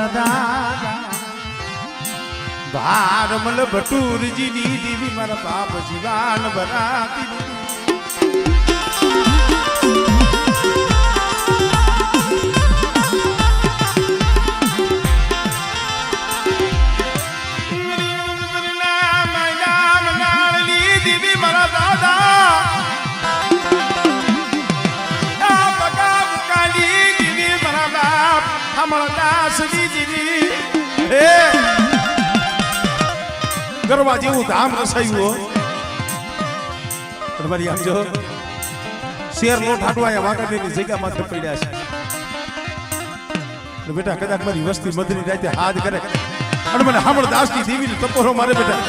દાદા ભારમલ ભટુરજી ની દેવી મારા બાપ જીવાન બરાતી ગરવા જેવું ધામ રસાયું તમારી આમ જો શેર નો ઠાડવા વાંકડીની જગ્યામાં પડ્યા છે બેટા કદાચ મારી વસ્તી મધની રાતે હાથ કરે અને મને હામળ દાસની દેવીની તપોરો મારે બેટા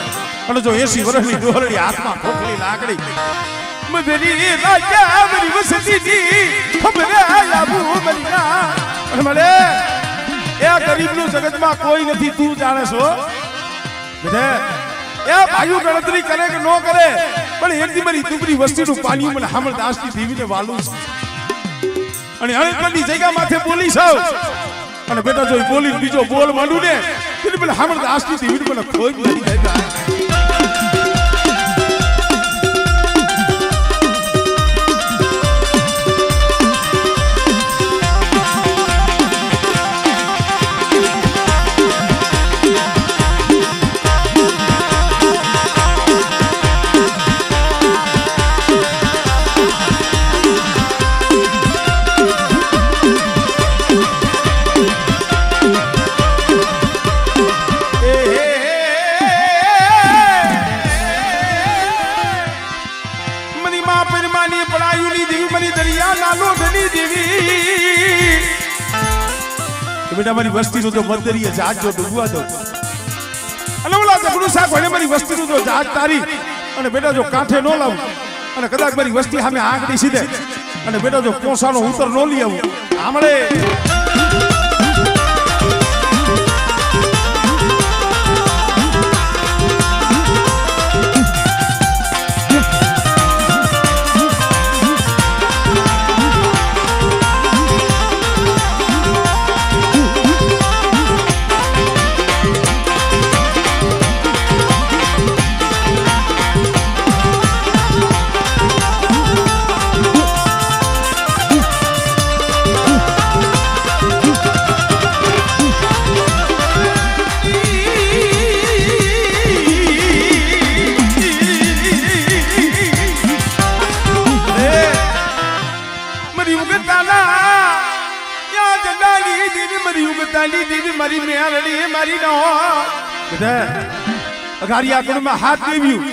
અને જો 80 વર્ષની ડોહરડી હાથમાં ખોખલી લાકડી મધની રાજા મારી વસ્તીની ખબરે આબુ મરીના અને મને એ ગરીબનું જગતમાં કોઈ નથી તું જાણે છો બેટા એ ભાઈઓ ગણતરી કરે કે ન કરે પણ એક દી મારી દુબળી વસ્તીનું પાણી મને હામળ દાસની દેવીને વાલું છે અને અણકની જગ્યા માથે બોલી સાવ અને બેટા જો બોલી બીજો બોલ માંડું ને એટલે મને હામળ દાસની દેવીને મને ખોઈ નથી જાય બેટા મારી વસ્તીનું તો મદરીએ જહાજ જો ડૂબવા દો અને ઓલા જગડું શાક હોય મારી વસ્તીનું તો જહાજ તારી અને બેટા જો કાંઠે ન લાવું અને કદાચ મારી વસ્તી સામે આંગળી સીધે અને બેટા જો કોસાનો ઉતર ન લઈ આવું આમળે મારી મેળડી મારી નો અગારી આકડમાં હાથ દેવ્યું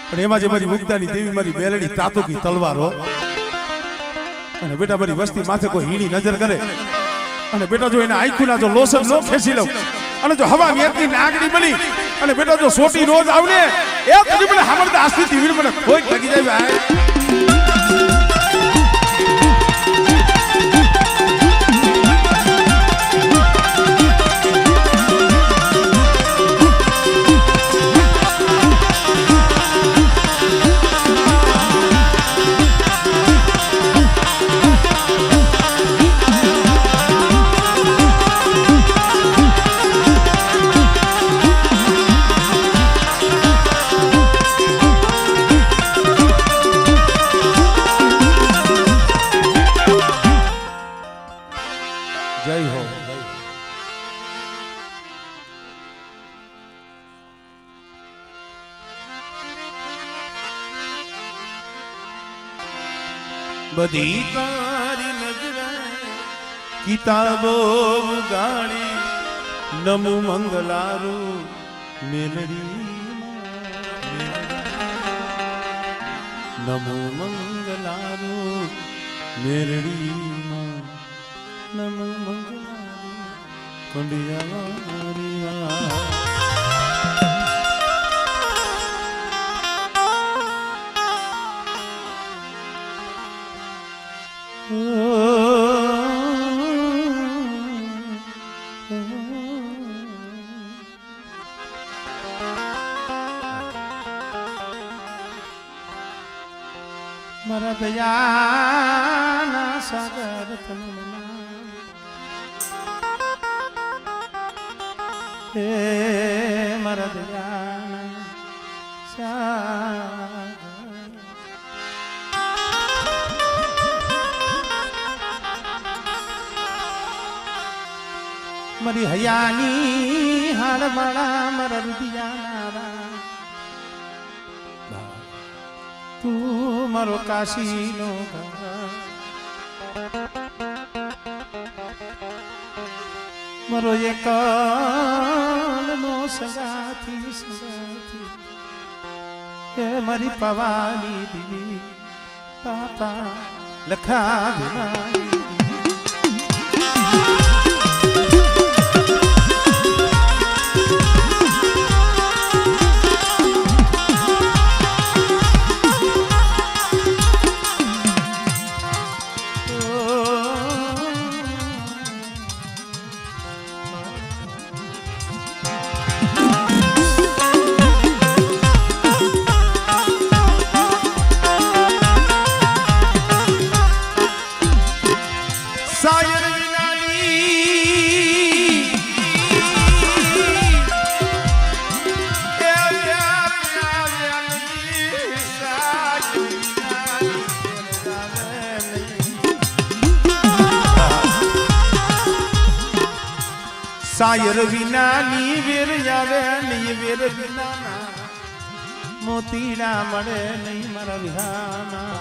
પણ એમાં જે મારી મુક્તાની દેવી મારી મેળડી તાતોકી તલવાર હો અને બેટા મારી વસ્તી માથે કોઈ હીણી નજર કરે અને બેટા જો એના આંખુના જો લોસન નો ખેંચી લઉં અને જો હવા મેરની નાગડી બની અને બેટા જો સોટી રોજ આવને એ કદી મને હામળતા આસ્તી દેવી મને કોઈ લાગી જાય ભાઈ બધી તારી નજર કિતાબો ગાડી નમુ મંગલારું મેલડી નમુ મંગલારું મેલડી નમુ મંગલારું કંડિયા મારા દયાના સાગર તમના હે મારા દયાના સાગર મારી હયાની હાડવાળા મારા રુદિયાના તું મારો કાશીનો મારો એકલનો સગાથી સગાથી એ મારી પવાની દીવી પાપા લખા ભીમાની સાયર વિનાની વેર આવે નહીં વેર વિનાના મોતીડા મળે નહીં મારા વિહાના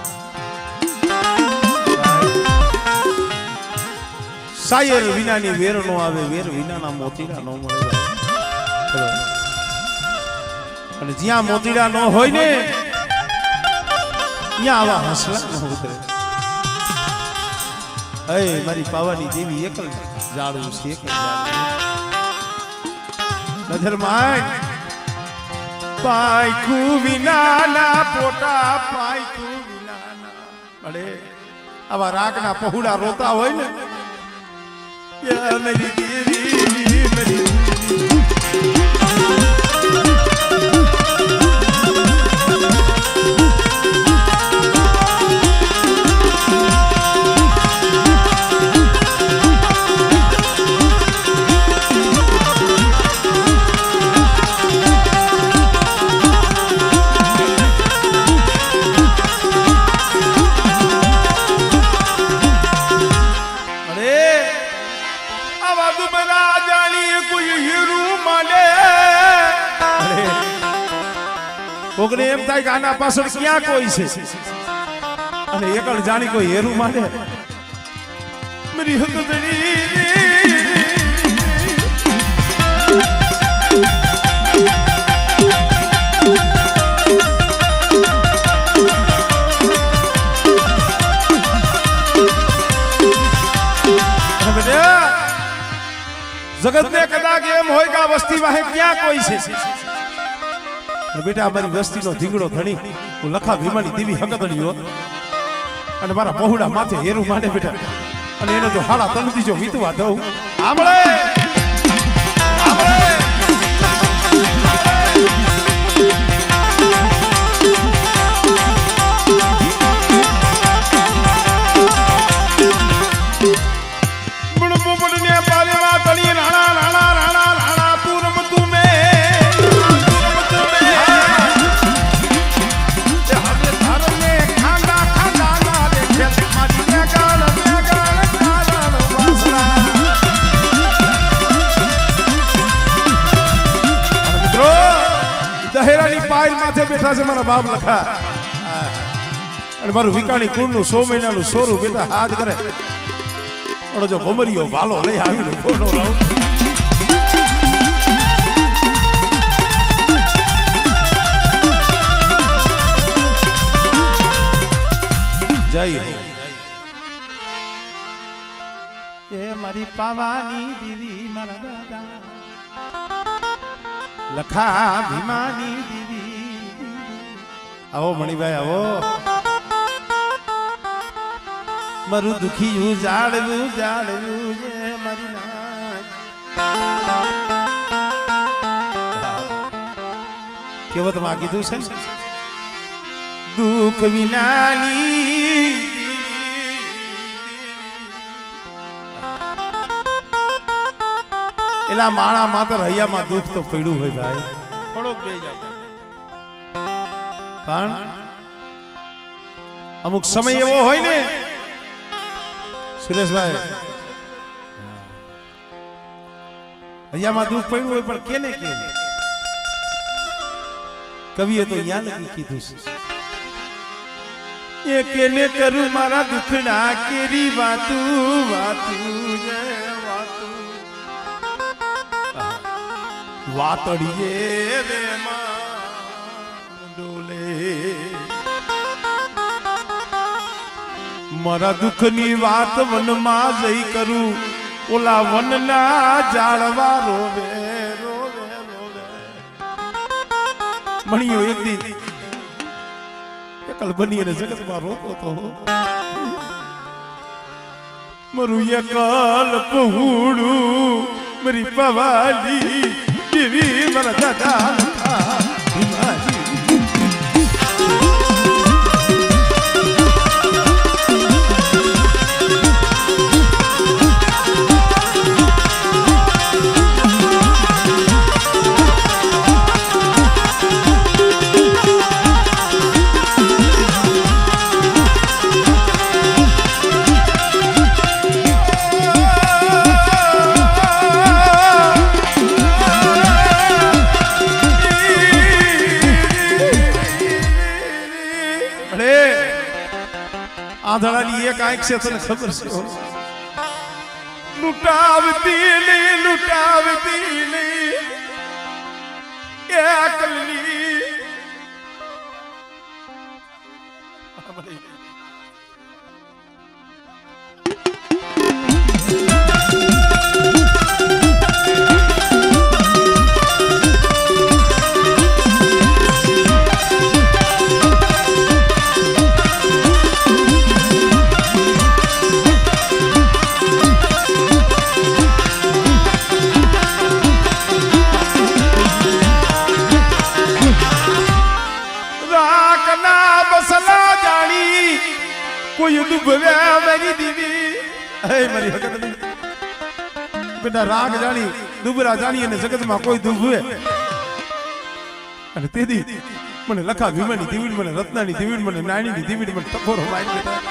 સાયર વિનાની વેર નો આવે વેર વિનાના મોતીડા નો મળે અને જ્યાં મોતીડા નો હોય ને ત્યાં આવા હસલા ન ઉતરે હે મારી પાવાની દેવી એકલ જાડું છે એકલ જાડું નજર માં પાયકુ વિનાના પોટા પાયકુ વિનાના અરે આવા રાગના પહોળા રોતા હોય ને યા મેરી દેવી મેરી કોકને એમ થાય કે આના પાછળ ક્યાં કોઈ છે અને એકલ જાણી કોઈ હેરું માને મારી હકદરી જગત ને કદાચ એમ હોય કે આ વસ્તી વાહે ક્યાં કોઈ છે બેટા અમારી વસ્તીનો ધીંગડો ધણી હું લખા ભીમાની દેવી હકદણીઓ અને મારા પહોળા માથે હેરું માંડે બેટા અને એનો જો હાડા તનથી જો વીતવા દઉં આમળે બેઠા છે મારા બાપ લખા અને મારું વિકાણી કુળનું 100 મહિનાનું સોરું બેટા હાથ કરે ઓલો જો ભમરીઓ વાલો લઈ આવીને ફોટો લાવ જય હો એ મારી પાવાની દીવી મારા દાદા લખા ભીમાની દીવી આવો મણિભાઈ આવો મારું દુખિયું જાળવું જાળવું જે મારી નાચ કેવત માં કીધું છે દુઃખ વિનાની એલા માણા માત્ર હૈયામાં દુઃખ તો પડ્યું હોય ભાઈ થોડોક બે જાવ પણ અમુક સમય એવો હોય ને સુરેશભાઈ હૈયામાં દુઃખ પડ્યું હોય પણ કેને કેવું કવિએ તો યાદ કીધું છે એ કેને કરું મારા દુખડા કેરી વાતું વાતું જય વાતું વાતડીએ રે માં ડોલે મારા દુઃખની વાત વનમાં જઈ કરું ઓલા વનના ઝાડવા રોવે રોવે રોવે મણીઓ એક દી એકલ બની અને જગતમાં રોતો તો મારું એકલ પહોળું મારી પવાલી દેવી મારા દાદા આંધળાની એક આંખ છે તને ખબર છે લૂંટાવતી એકલની કોઈ ડૂબવ્યા મારી દીવી હે મારી હકત બેટા રાગ જાણી ડૂબરા જાણી અને જગતમાં કોઈ ડૂબવે અને તેથી મને લખા ભીમાની દીવીડ મને રત્નાની દીવીડ મને નાણીની દીવીડ મને ટકોરો મારી બેટા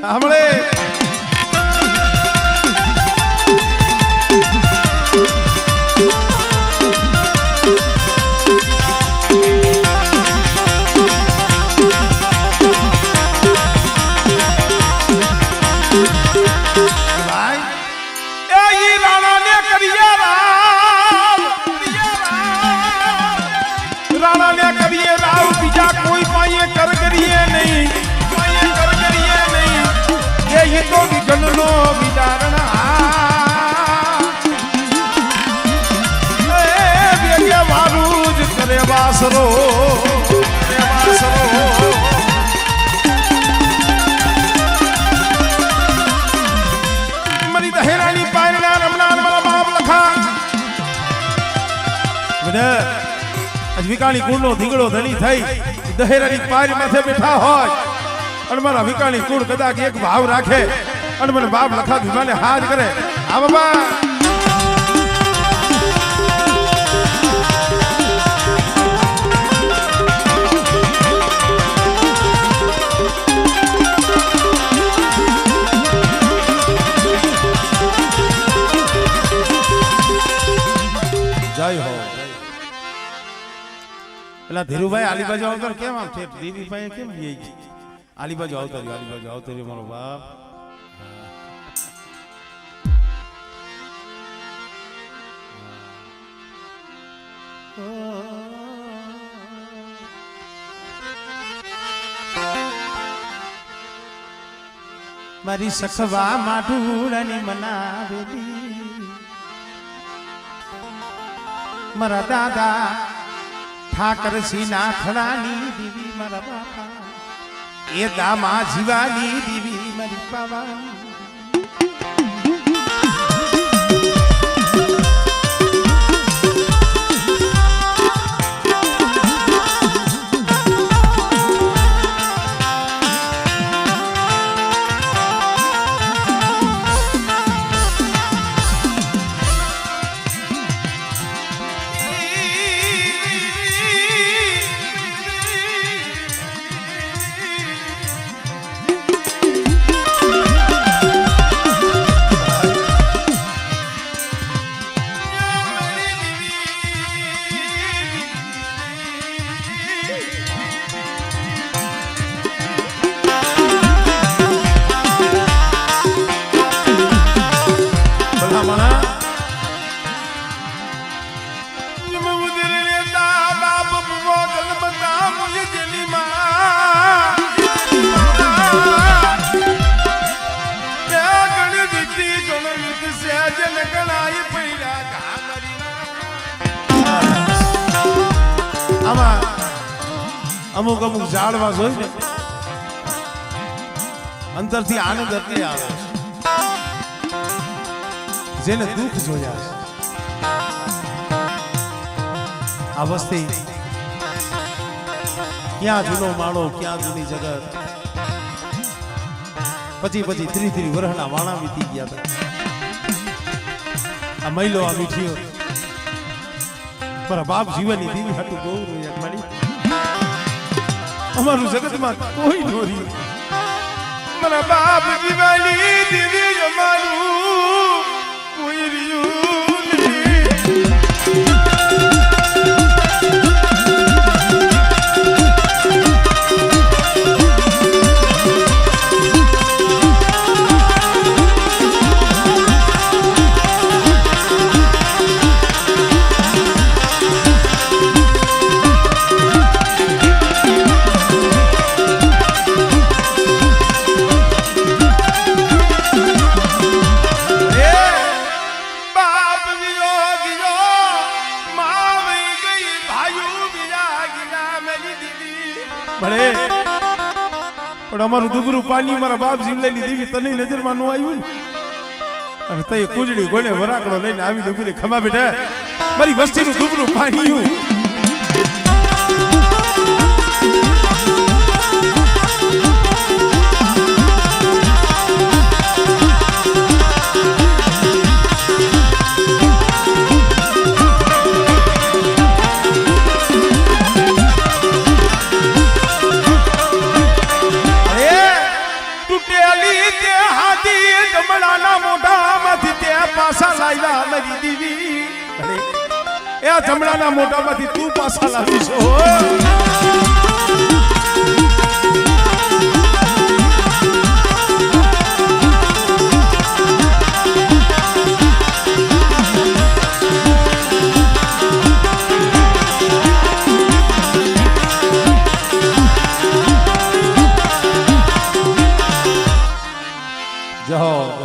સાંભળે વાસરો મારી દહેરાની પાયના રમણા મારા બાપ લખા આજ વિકાણી કુળનો ધીંગડો ધણી થઈ દહેરાની પાયર માથે બેઠા હોય અને મારા વિકાણી કુળ કદાચ એક ભાવ રાખે અને મને બાપ લખા ભીમાને હાથ કરે આ બાબા પેલા ધીરુભાઈ આલી બાજુ આવતો કેમ આમ છે દેવીભાઈ કેમ આલી બાજુ આવતો રહ્યો મારો બાપ મારી સખવા માઢુડાની મનાવેલી મારા દાદા ઠાકર સિંહ નાથડાની દીવી મારા બાપા એ દામા જીવાની દીવી મારી પાવાની અમુક અમુક ઝાડવા જોઈ ને અંતરથી આનંદ એટલે આવે જેને દુઃખ જોયા છે આ વસ્તી ક્યાં જૂનો માળો ક્યાં જૂની જગત પછી 30 વર્ષના વાણા વીતી ગયા હતા આ મહિલો આ મીઠીઓ મારા બાપ જીવનની દીવી હાટું બહુ રોયા મારી અમારું જગતમાં કોઈ નો રહ્યું મારા બાપ જીવનની દીવી અમારું કોઈ રહ્યું અમારું દુબરું પાણી મારા બાપ જીવલેલી દેવી તને નજરમાં નો આવ્યું અને તઈ કુજડી ગોળે વરાકડો લઈને આવી દુબરી ખમા બેઠા મારી વસ્તીનું દુબરું પાણી જમણાના મોઢામાંથી તું પાછા લાવીશ જહો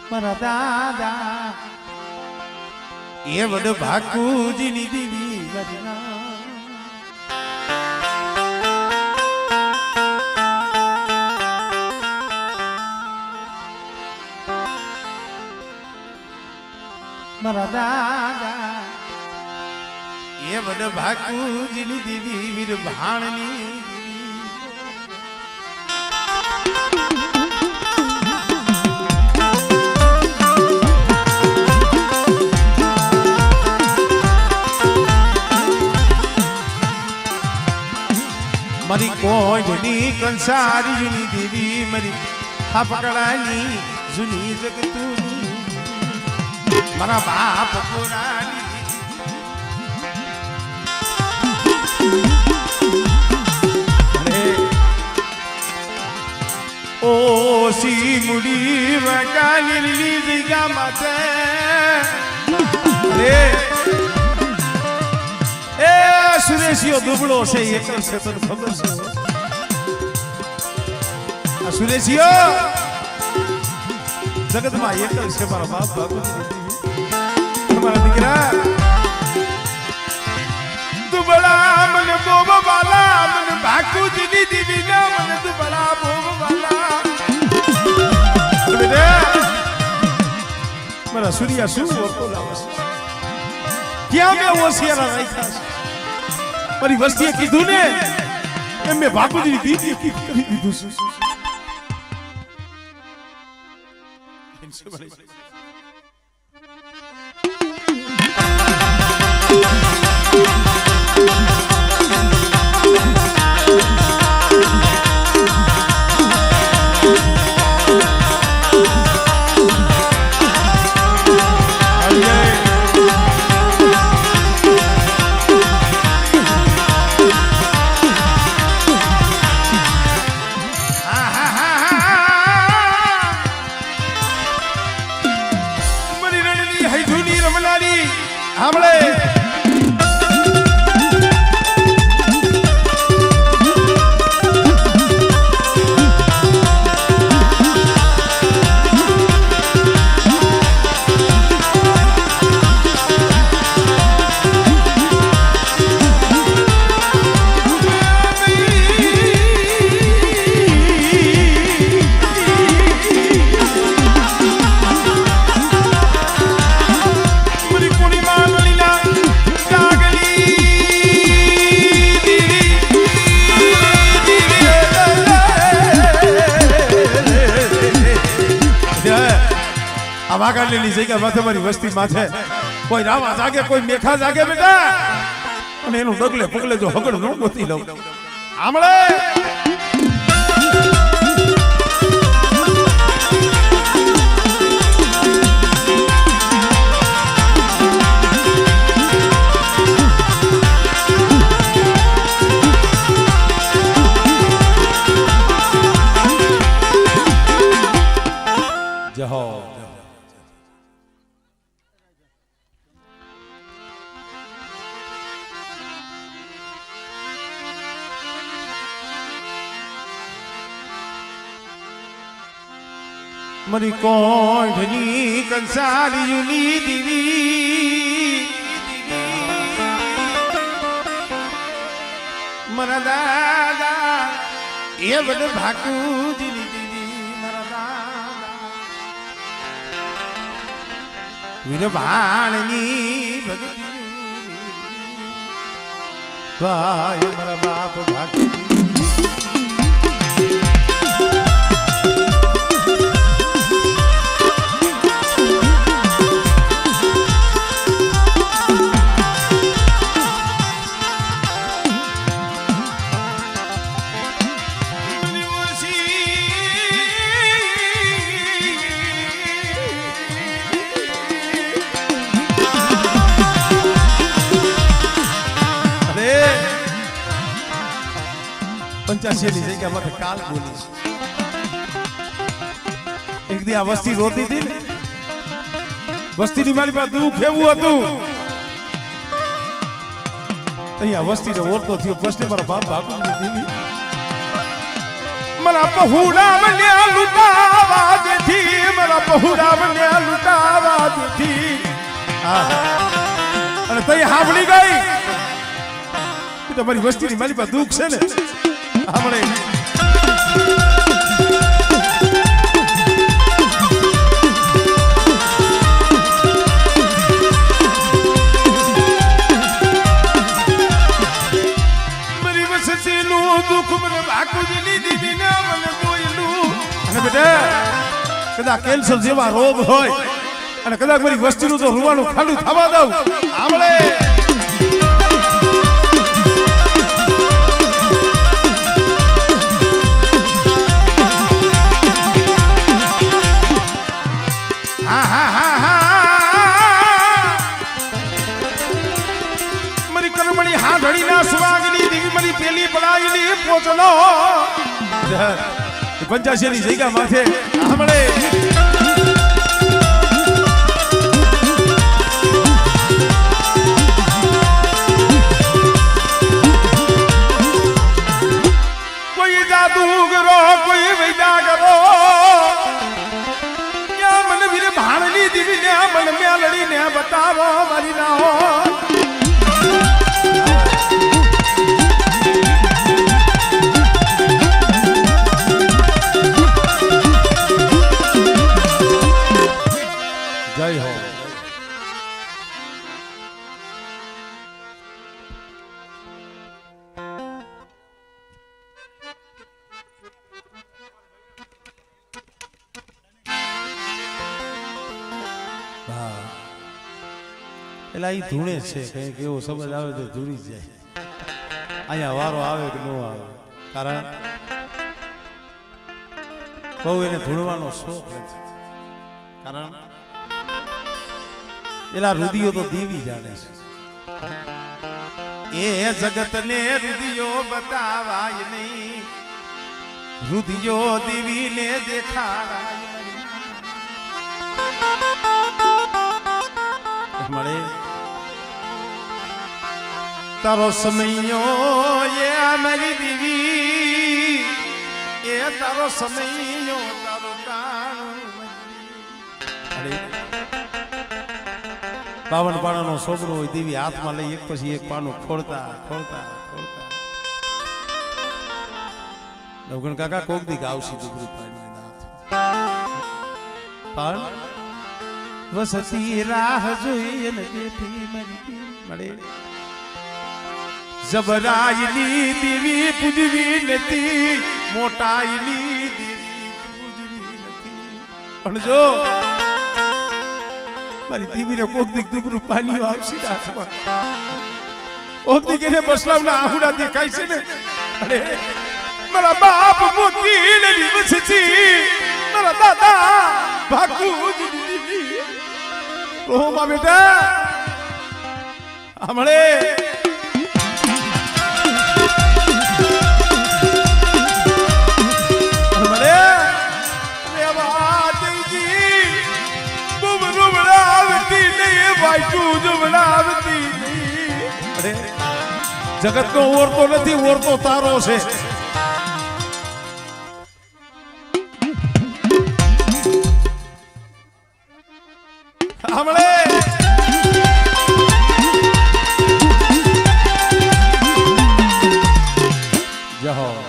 મારા દાદા એ વડ ભાકુજીની દીવી મારા દાદા એ વડ ભાકુજીની દીવી વીર ભાણની મારી કોઈની કંસારી જૂની દેવી મારી હાપકડાની જૂની જગતુની મારા બાપ પુરાની ઓ સી મુડી વગાલી જગ્યા માતે સુરેશિયો દુબળો છે એક છે તને ખબર છે આ સુરેશિયો જગતમાં એક છે મારા બાપ ભાગવતી મારા દીકરા દુબળા મને બોબ વાલા મને ભાગવતી દીદી ના મને દુબળા બોબ વાલા મારા સૂર્યા શું ઓકો લાવે ક્યાં મેં હોશિયાર રાખ્યા છે મારી વસ્તીએ કીધું ને એમ મેં બાપુજીની દીદીએ કરી દીધું વાઘાડલીની જગ્યામાં તમારી વસ્તી માથે કોઈ રાવા જાગે કોઈ મેખા જાગે બેટા અને એનું ડગલે પગલે જો હગડ ન ગોતી લઉં આમળે મરી કોઢની કંસારીયુની દીવી મારા દાદા એ બધ ભાકુજીની દીવી મારા દાદા વીર ભાણની ભગતી ભાઈ મારા બાપ ભાકુજી પંચાશીની જગ્યામાં કાલ બોલીશ એક દી આ વસ્તી રોતી હતી ને વસ્તીની મારી પાસે દુઃખ એવું હતું અહીંયા વસ્તીને ઓળતો થયો પ્રશ્ન મારા બાપ બાપુની દેવી મારા પહુડા બન્યા લૂંટાવા દેથી મારા પહુડા બન્યા લૂંટાવા દેથી અને તઈ હાંભળી ગઈ તમારી વસ્તીની મારી પાસે દુઃખ છે ને આપણે મારી વસતીનું દુઃખ મને ભાકુજીની દીદીને મને બોયલું અને બેટા કદાચ કેન્સર જેવા રોગ હોય અને કદાચ મારી વસ્તીનું તો રૂવાનું ખાડું થવા દઉં આપણે પંચાશીની જગ્યા માથે હમણે કોઈ જાદુગરો કોઈ વૈદા કરો ક્યાં મને વીર ભાણની દીવીને મને મેલડીને બતાવો મારી ના હો જય હો એટલે એ ધૂણે છે કંઈક એવો સમજ આવે તો ધૂણી જાય અહીંયા વારો આવે કે ન આવે કારણ બહુ એને ધૂણવાનો શોખ નથી કારણ એલા રુદિયો તો દેવી જાણે છે એ જગત ને રુદિયો બતાવાય નહીં રુદિયો દેવી ને દેખાડાય મળે તારો સમયો એ મારી દેવી એ તારો સમયો તારો કાળ બાવન પાણાનો છોકરો હોય દેવી હાથમાં લઈ એક પછી એક પાનું ખોલતા ખોલતા ખોલતા નવગણ કાકા કોક દી ગાવશી દુબરું પાણી પણ વસતી રાહ જોઈ ને બેઠી મરી મળે જબરાઈની દેવી પૂજવી નથી મોટાઈની દેવી પૂજવી નથી પણ જો મારી દીવીને કોક દીક દુબરું પાણી આવશે હાથમાં કોક દીક એને બસલાવના આહુડાથી ખાય છે ને અરે મારા બાપ મોતી ને દિવસથી મારા દાદા ભાગુજી રોમા બેટા હમણે જગત નો ઓરતો નથી ઓરતો તારો છે હમણે જહો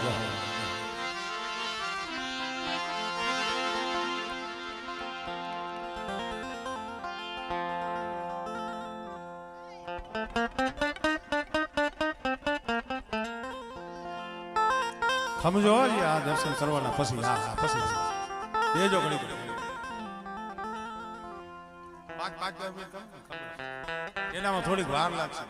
સમજો આ દર્શન કરવાના પછી હા પછી દેજો ઘણી એનામાં થોડીક વાર લાગશે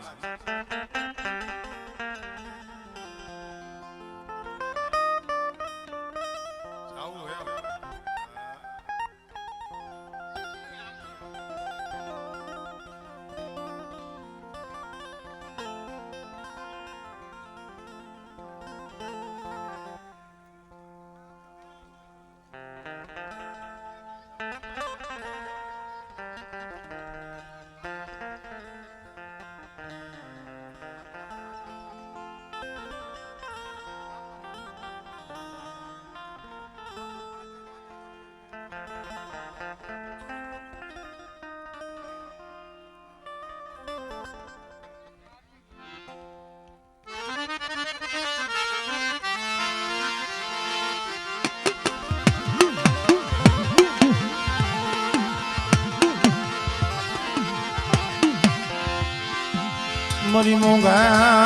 मरी मोंगा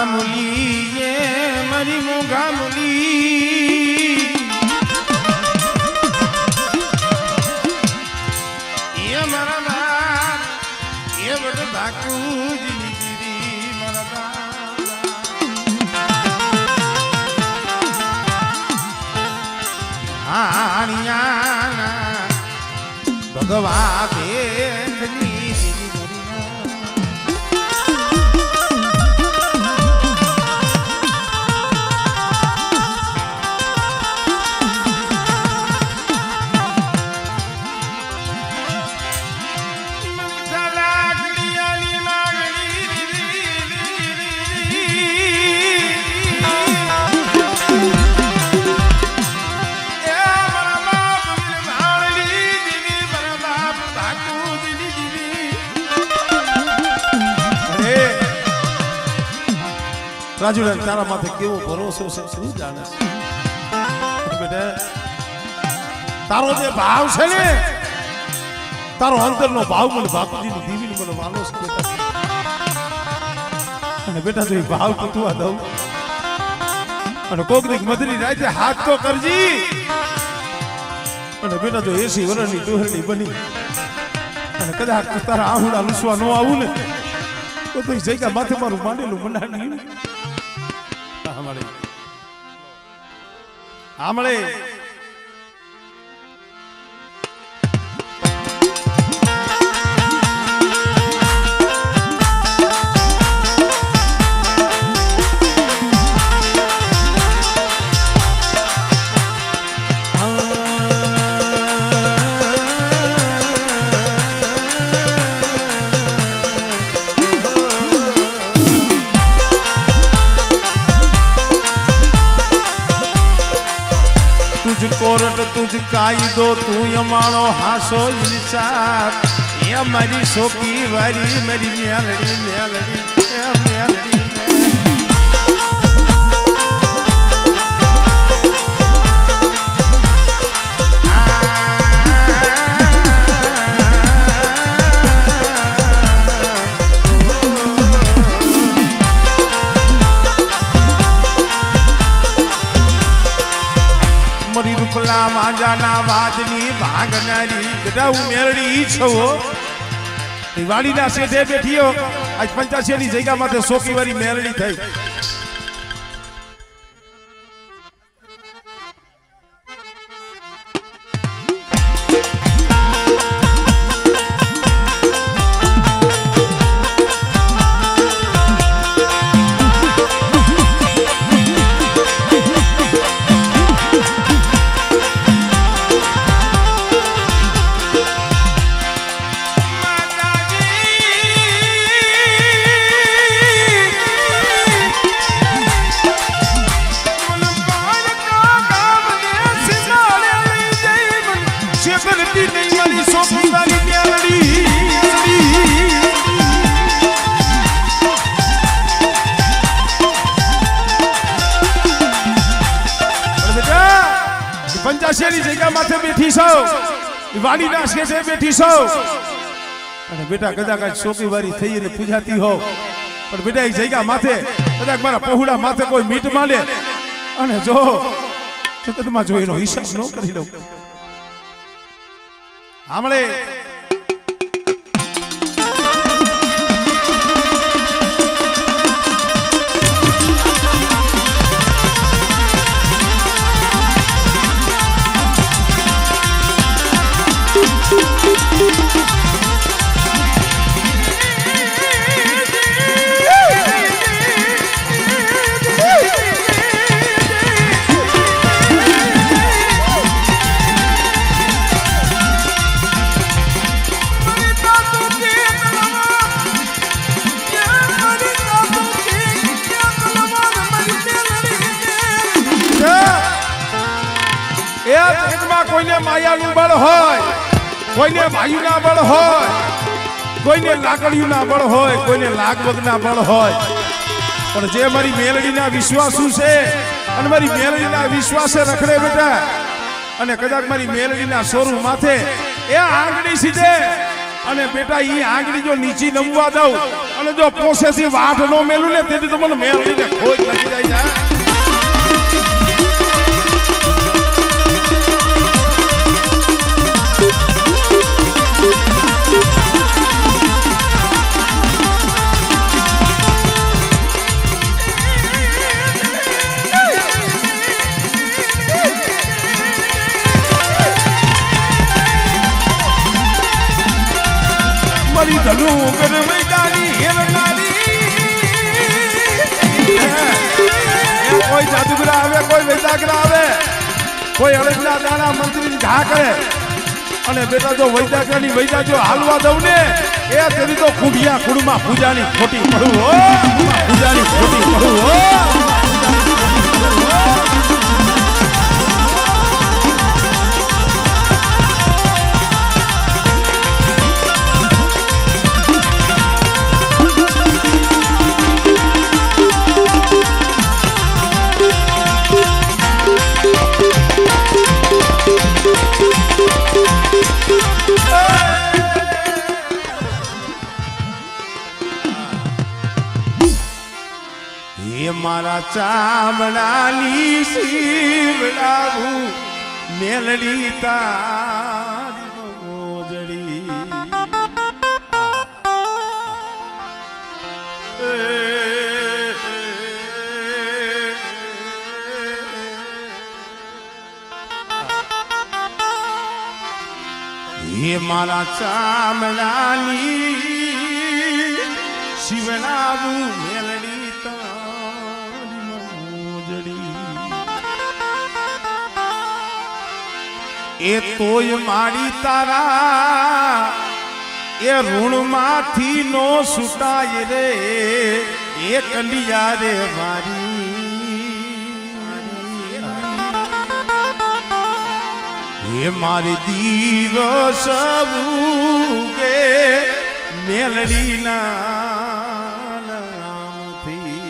मुली ये मरी मोंगा मुली ये मरा बाप ये बड़ बाकू दिली दिली मरा हानिया भगवा बेंदनी રાજુલા તારા માથે કેવો ભરોસો છે શું જાણે બેટા તારો જે ભાવ છે ને તારો અંતરનો ભાવ મને બાપુજીની દીવીને મને વાલો છે બેટા અને બેટા જો ભાવ કુતવા દઉં અને કોક દીક મધરી રાતે હાથ તો કરજી અને બેટા જો 80 વર્ષની ડોહરડી બની અને કદાચ તારા આહુડા લૂસવા ન આવું ને તો જગ્યા માથે મારું માંડેલું બનાવી આમળે कोरट तुझ कायदो तू यमाणो हासो इंसार ये मरी सोकी वरी मेरी म्यालड़ी म्यालड़ी म्यालड़ी मरी रुपला मांजाना वादनी भागनारी बेटा उमेरड़ी छो વાડીના શેઠે બેઠીઓ આજ 85 ની જગ્યા માથે સોકી વાળી મેલડી થઈ. પંચાશેની જગ્યા માથે બેઠી છો, વાડીના શેઠે બેઠી છો અને બેટા કદાચ સોકી વારી થઈ અને પૂજાતી હો, પણ બેટા એ જગ્યા માથે કદાચ મારા પહોળા માથે કોઈ મીટ માંડે અને જો જગતમાં જો એનો હિસાબ ન કરી લઉં. આમળે કોઈને માયાનું બળ હોય, કોઈને ભાઈના બળ હોય, કોઈને લાકડીના બળ હોય, કોઈને લાગવગના બળ હોય, પણ જે મારી મેલડીના વિશ્વાસુ છે અને મારી મેલડીના વિશ્વાસે રખડે બેટા અને કદાચ મારી મેલડીના સોરું માથે એ આંગળી સીધે અને બેટા ઈ આંગળી જો નીચી નમવા દઉં અને જો પોસેથી વાટ નો મેલું ને તેથી તો મને મેલડીને ખોજ લાગી જાય છે. કોઈ જાદુગરા આવે, કોઈ વૈદાગરા આવે, કોઈ અળદના દાણા મંત્રી ઘા કરે અને બેટા જો વૈદાગરાની વૈદા જો હાલવા દઉં ને એ તેની તો ખુડિયા ખુડમાં પૂજાની ખોટી પડું હો, પૂજાની ખોટી પડું હો. મારા ચામડાની શીવડાવું મેલડી તારી મોજડી. એ મારા ચામડાની શીવડાવું મેલડી એ તોય માડી તારા એ ઋણમાંથી નો છૂટાય રે એ કંડિયા રે મારી. એ મારી દિવસ કે મેલડીના નામથી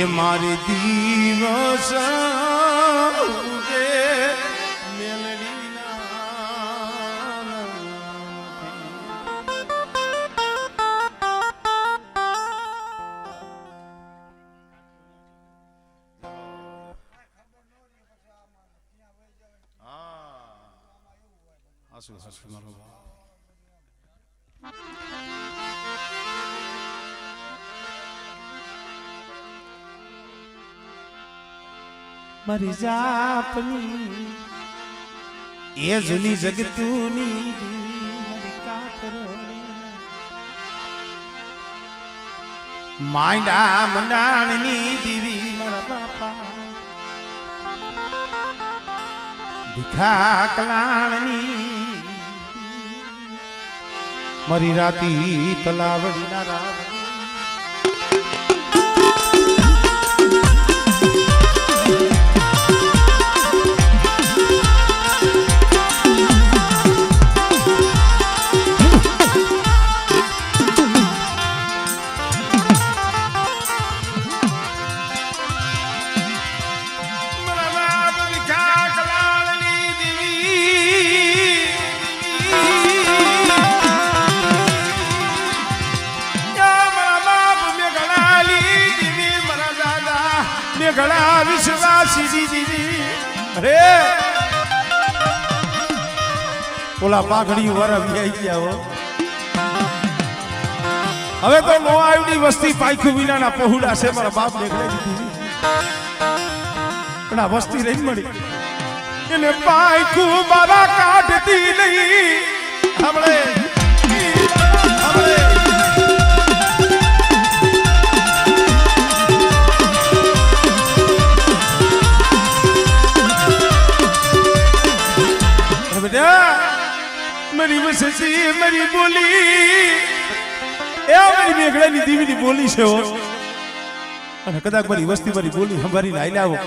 એ મારી દિવસ હાસુ હાસુ મારો મારી જાપની એ જૂની જગતુની મારી કાતરોની માંડા મંડાણની દીવી મારા બાપા ભીખા કલાણની મારી રાતી તલાવડી ના રાવ ઘણા વિશ્વાસી દીદી અરે ઓલા પાઘડી વરવી આવી ગયા હો હવે તો નો આવડી વસ્તી પાયખું વિનાના પહોળા છે મારા બાપ દેખાડી દીધી પણ આ વસ્તી રહી મળી એને પાયખું મારા કાઢતી નહીં હમણે મારી વસતી મારી બોલી એ મારી મેઘડાની દીવીની બોલી છે અને કદાચ મારી વસ્તી મારી બોલી સંભાળીને આઈ લાવો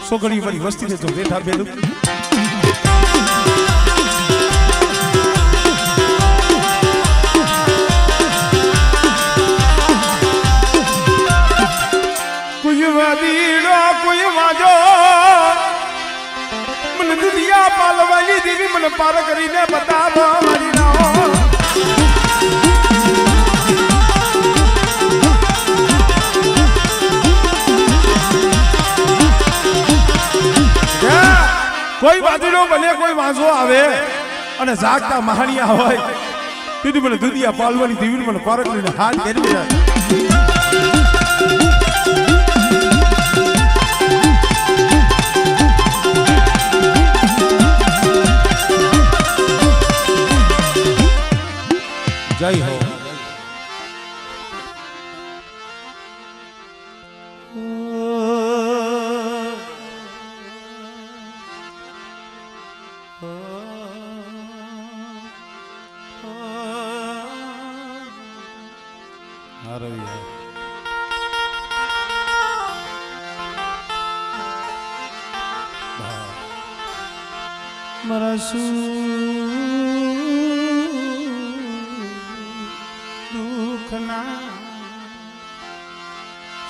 છોકરી મારી વસ્તીને તો બેઠા બેલું કોઈ વાદીડો કોઈ વાજો મને દુનિયા પાલવાની દેવી મને પાર કરીને બતાવો મારી નાઓ કોઈ વાદળો બને કોઈ વાંઝો આવે અને જાગતા મહાણિયા હોય તેથી મને દુનિયા પાલવાની દેવી મને પાર કરીને હાથ કરી જય હો મારા દુઃખના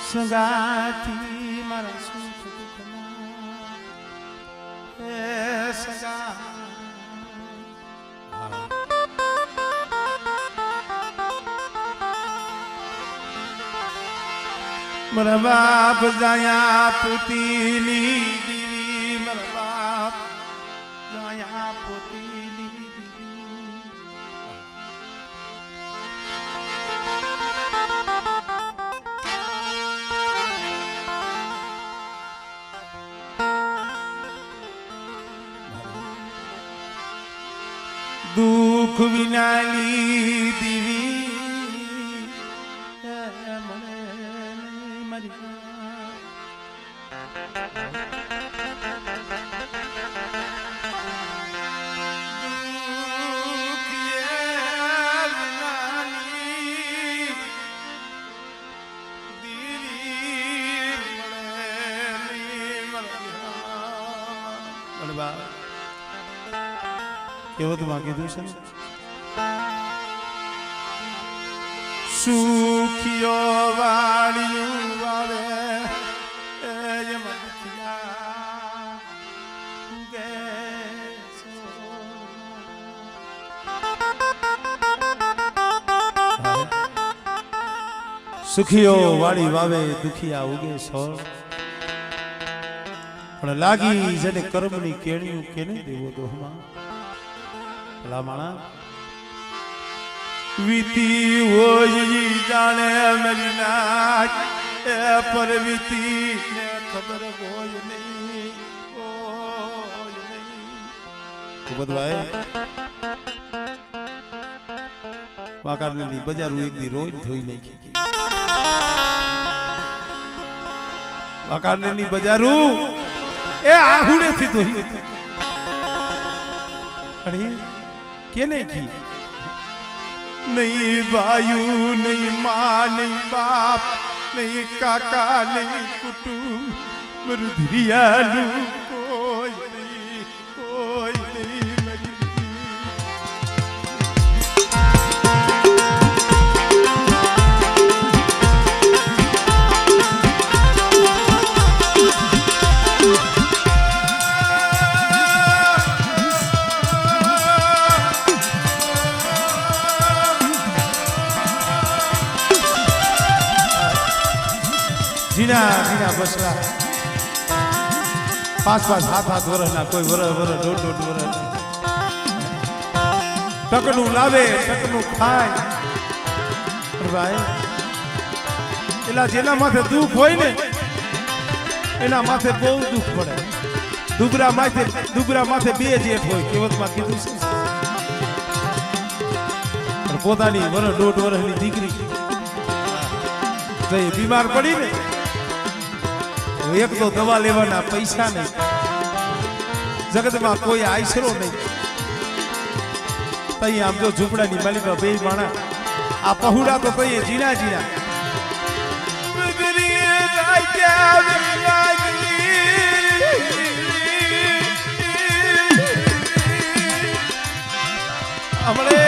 સંગાથી મારા સુખ દુઃખના એ સગા મારા બાપ જાયા પુતીની દીવી મારા બાપ જાયા પુતીની દુઃખ વિનાલી દીવી કેવો તું કીધું છે સુખિયો વાળિયું વાવે એ મધ્યા ઉગે સુખિયો વાળી વાવે દુખિયા ઉગે સોળ પણ લાગી જેને કર્મની કેણિયું કેને દેવો દોહમાં ભલામણા વીતી હોય જાણે મેરી નાચ એ પર વીતી ને ખબર હોય નહીં ભાઈ વાકારની બજારું એક દી રોજ ધોઈ નાખી વાકારની બજારું એ આહુડેથી ધોઈ અરે કેને કી નહીં ભાયુ નહીં માં નહીં બાપ નહીં કાકા નહીં કુટુંબ મારું ધીરિયાનું કોઈ નહીં મારી જીના બસરા 5-5 7-7 વર્ષના કોઈ વર્ષ 1.5 વર્ષ ટકનું લાવે ટકનું ખાય ભાઈ એલા જેના માથે દુઃખ હોય ને એના માથે બહુ દુઃખ પડે દુબરા માથે બે જેઠ હોય કહેવતમાં કીધું છે પોતાની 1.5 વર્ષની દીકરી તો એ બીમાર પડી ને એક તો દવા લેવાના પૈસા નહીં જગતમાં કોઈ આશરો નહીં તઈ આમ જો ઝૂંપડાની માલિકા બે માણા આ પहुડા તો તઈ જીના હમણે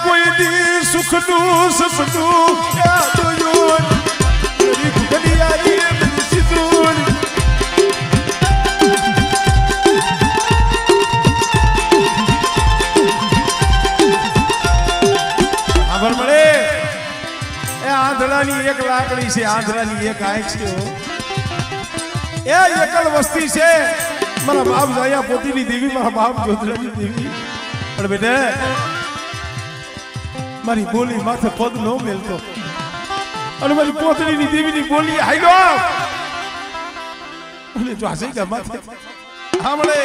કોઈ દી સુખનું સપનું યાદોયું મારી ઘડિયાળી મારી સિંદૂર ખબર મળે એ આંધળાની એક લાકડી છે આંધળાની એક આંખ છે એ એકલ વસ્તી છે મારા બાપ જાયા પોતીની દેવી મારા બાપ જોધરાની દેવી પણ બેટા મારી બોલી માથે પગ ન મેલતો અને મારી પોતરીની દેવીની બોલી હાઈલો અને જો આસઈ કા માથે સાંભળે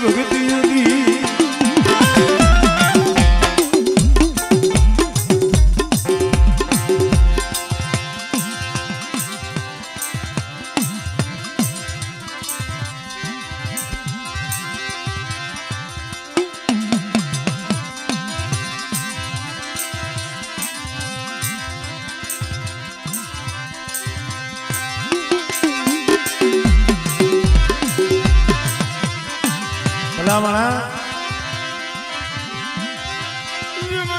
ભગતી ભલામણા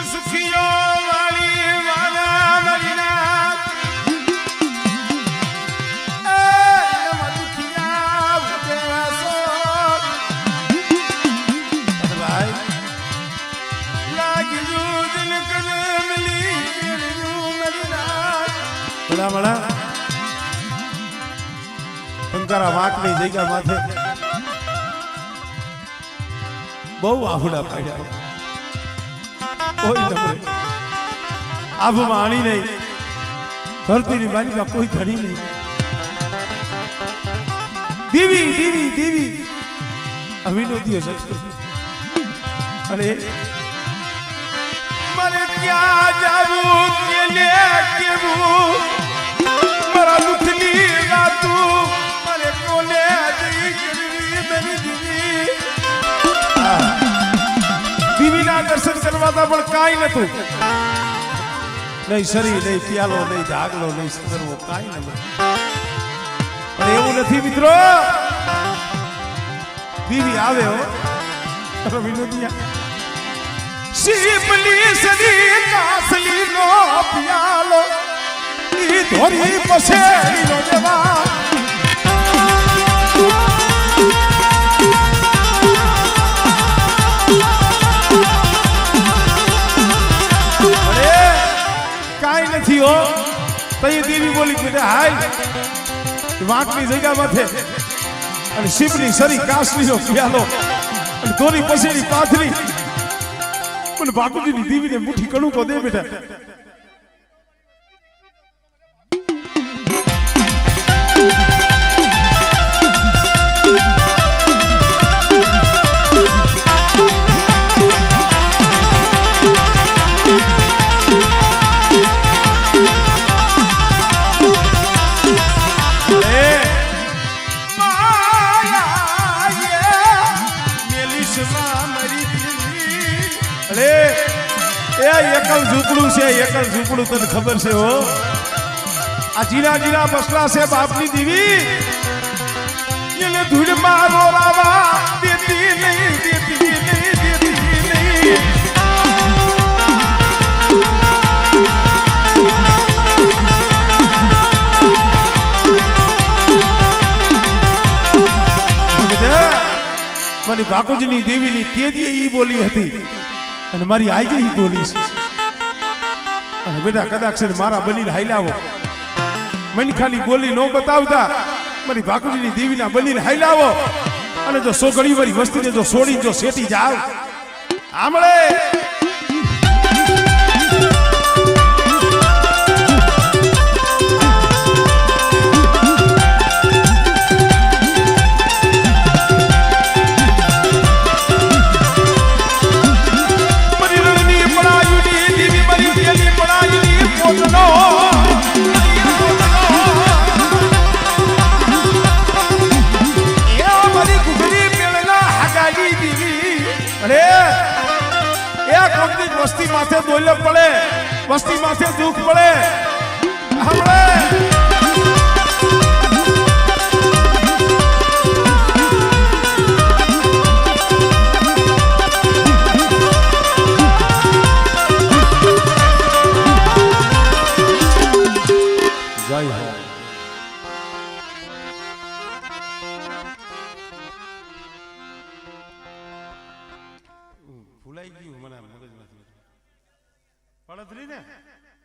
સુખીઓ વાળી વાલા મરીના દુખિયા ભાઈ લાગી દિલ કને મિલી મરીના ભલામણા પંકારા વાટની જગ્યા માથે બહુ આહુડા પાડ્યા કોઈ નમરે આભમાં આણી નહીં ધરતીની બાજુમાં કોઈ ધણી નહીં દેવી દેવી દેવી અવિનોદીઓ સંસ્કૃતિ અને મને ક્યાં જાવું કેને કેવું મારા દુખની રાતું મને કોને દીકરી મેરી દીવી દીવીના દર્શન કરવાતા પણ કાંઈ નતું નહીં શરીર નહીં પ્યાલો નહીં ધાગલો નહીં સદરવો કાંઈ ન મળે પણ એવું નથી મિત્રો દીવી આવે હો વિનોદિયા શીપલી સદી કાસલી નો પ્યાલો ઈ ધોરી પસેડી નો દેવા નથી હો તઈ દેવી બોલી કે હાય વાંકની જગ્યા માથે અને શિવની સરી કાસલીનો પ્યાલો અને દોરી પસેડી પાથરી અને ભાગુજીની દેવીને મુઠ્ઠી કણું કો દે બેટા એકલ ઝૂંપડું છે એકલ ઝૂંપડું તને ખબર છે હો આ જીરા જીરા બસલા છે બાપની દીવી એને ધૂળ મારો રાવા દેતી નહીં દેતી નહીં દેતી નહીં મારી ભાકુજીની દેવીની તેદી ઈ બોલી હતી અને મારી આઈ ઈ બોલી છે અને બેટા કદાચ છે મારા બલીને હાઈલાવો મને ખાલી બોલી નો બતાવતા મારી ભાકુજીની દેવીના બલીને હાઈલાવો અને જો સોગડી વાળી વસ્તીને જો છોડીને જો સેટી જાવ આમળે વસ્તી માથે દોલે પડે વસ્તી માથે દુઃખ પડે હમણે જય હો ભૂલાઈ ગયું મને મગજમાંથી પડતરી ને